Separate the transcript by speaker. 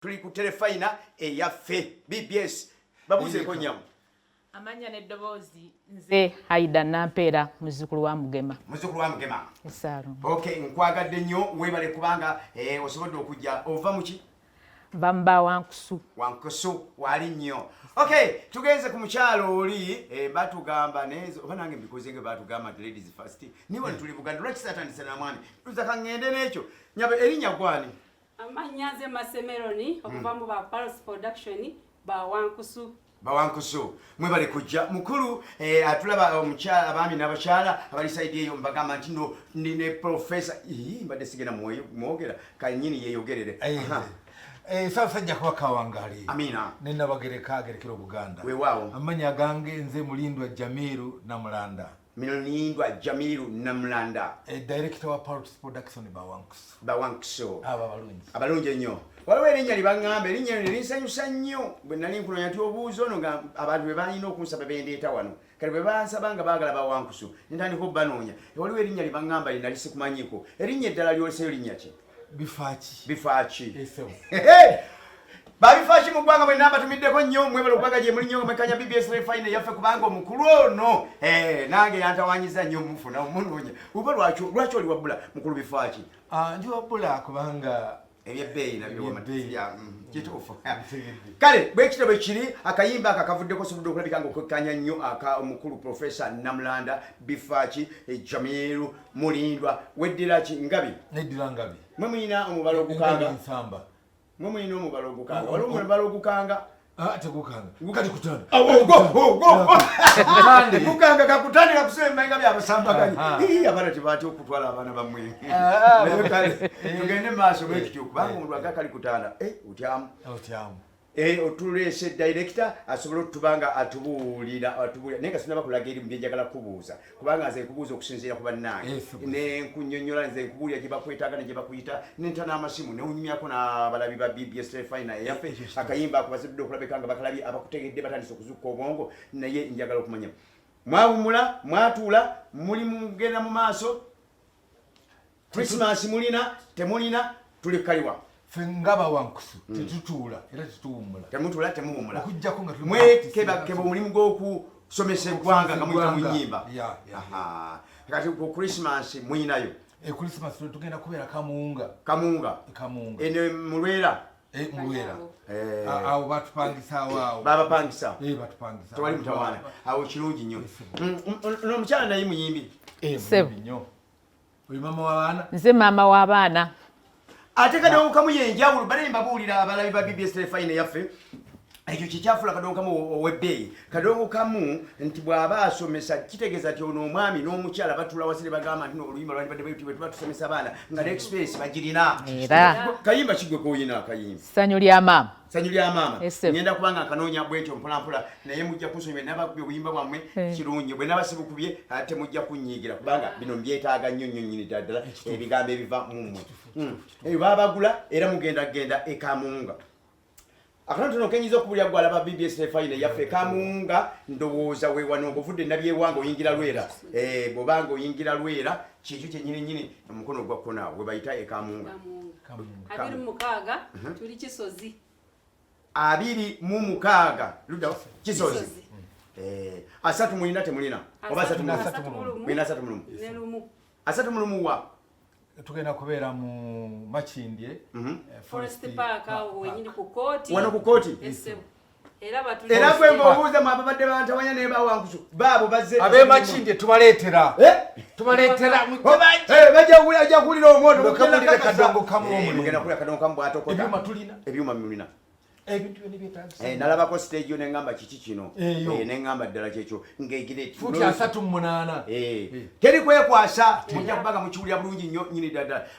Speaker 1: tuli ku telefayina eyaffe BBS babuzeeko nyamu
Speaker 2: amanya n'eddoboozi nze Aida Nampeera muzzukulu wa Mugema
Speaker 1: Esaalum. Okay, nkwagadde nnyo weebale kubanga osobodde okujja ova muki
Speaker 2: bamba
Speaker 1: wankusu wali nnyo. Okay, tugenze ku mukyalo oli batugamba nezo oba nange mbikoze nga batugamba the ladies first niwe tuli Buganda lwaki satandise na mwami tuzaka ngende n'ekyo nyabe erinnya gwani
Speaker 3: amanyaze Masemeroni okuva mu ba Paris Production
Speaker 1: bawankusu mwebale kujja mukulu atulaba omukyala abaami n'abakyala abali side eyo mbagamba nti no ndine professor mbadde sigenda mwogera kanyini yeyogerere
Speaker 4: sasa jja kuba kawangali
Speaker 1: amina
Speaker 4: nena bagereka agerekera Buganda
Speaker 1: weewaawo
Speaker 4: amanya gange nze Mulindwa Jamiru
Speaker 1: Namulanda
Speaker 4: director wa Paris Production
Speaker 1: bawankusu
Speaker 4: abalungi
Speaker 1: ennyo waliwo erinnya libagamba erinnya lino linsanyusa nnyo bwe nali nkunonya nti obuuzo ono nga abantu bwe balina okunsaba bendeeta wano kale bwe bansaba nga baagala bawankusu nentandika obbanoonya waliwo erinnya libagamba linali sikumanyiko erinnya eddala lyoleseyo linnya ki bifaaki babifaaki mu ggwanga bwe namba tumiddeko nnyo mwebale okwaga gye muli nnyo mwekanya BBS Refine yaffe kubanga omukulu ono nange yantawanyiza nnyo mufuna omunoonya uba lwaki oli wabbula mukulu bifaaki
Speaker 4: ndi wabbula kubanga
Speaker 1: ebyebbeeyi nabyo kituufu kale bwekityo bwe kiri akayimba ako akavuddeko sobudde okulabika nga okwekkanya nnyo omukulu Professor Namulanda bifaaki Jamiru Mulindwa weddira ki ngabi
Speaker 4: neddira ngabi
Speaker 1: mwe mulina omubalo ogukanga waliwo omubalo ogukanga gukanga kakutandika kusemba byabasambaganyi abaana tebatya okutwala abaana bamwe tugende maaso bwekityo kubanga omuntu aga kali kutanda otyamu otuleese director asobole okutubanga atubuulira naye nga sinaba kulaga eri mbyenjagala kubuuza kubanga nze nkubuuza okusinziira ku bannange nenkunyonyola nze nkubuulira gye bakwetaaga ne gye bakuyita nenta n'amasimu newunyumyako n'abalabi ba BBS Refine eyaffe akayimba ako bazidde okulabika nga bakalabye abakutegedde batandise okuzukka obwongo naye njagala okumanya mwawumula mwatuula muli mugenda mu maaso Christmas mulina temulina tuli kaliwa
Speaker 4: fengaba wankusu tetutuula era tetuwummula
Speaker 1: temuwummula
Speaker 4: okujjako nga
Speaker 1: mwekebakeba omulimu gw'okusomesa eggwanga nga muyita mu nnyimba kati ku Christmas muyinayo
Speaker 4: Christmas tugenda kubeera kamunga
Speaker 1: ene mulwera
Speaker 4: awo batupangisa awo
Speaker 1: babapangisa
Speaker 4: batupangisa
Speaker 1: tewali mutawaana awo kirungi nnyo n'omukyala naye muyimbi
Speaker 4: nnyo oli mama w'abaana
Speaker 2: nze maama w'abaana
Speaker 1: ate kadongo kamu yenjawulo bale mbabuulira abalabi ba BBS Refine yaffe ekyo kikyafula kadongo kamu ow'ebbeeyi kadongo kamu nti bw'aba asomesa kitegeeza nti ono omwami n'omukyala batula wasire bagamba nti oluyimba lwali badde bwe tubatusomesa abaana nga n'express bagirina kayimba kigwe k'oyina akayimba
Speaker 2: ssanyu lya maama
Speaker 1: ngenda kubanga nkanoonya bwentyo mpolampola naye mujja kunsonyiba nabakubye obuyimba bwammwe kirungi bwe naba sibukubye ate mujja kunnyiigira kubanga bino mbyetaaga nnyo nnyo nnyini ddala ebigambo ebiva mummwe eyo babagula era mugenda genda ekamunga akatono kenyiza okubulya gwala ba BBS Refine yaffe kamunga ndowooza weewano ng'ovudde nabyewanga oyingira lwera bw'obanga oyingira lwera kikyo kyennyini omukono gwa kona we bayita ekamunga
Speaker 3: 26 tuli Kisozi
Speaker 1: 26 ludda Kisozi asatu mulina temulina oba asatu mulumu wa
Speaker 4: tugenda kubeera mu Makindye
Speaker 3: Forest Park awo wenyini ku kooti
Speaker 1: wano ku kooti era gwe ng'obuuza mu ababadde bantawanya naye bawankusu baabo bazze
Speaker 4: ab'e Makindye tubaleetera
Speaker 1: bajja kuwulira omwoto
Speaker 4: kadongo kamu
Speaker 1: mugenda kulira kadongo kamu bwatokota ebyuma mulina
Speaker 4: ebintu byonna byetagisa
Speaker 1: nalabako stage yo neŋŋamba kiki kino neŋŋamba ddala kyekyo
Speaker 4: futi 38
Speaker 1: teri kwekwasa mujja kubanga mukiwulira bulungi nnyo nnyini ddala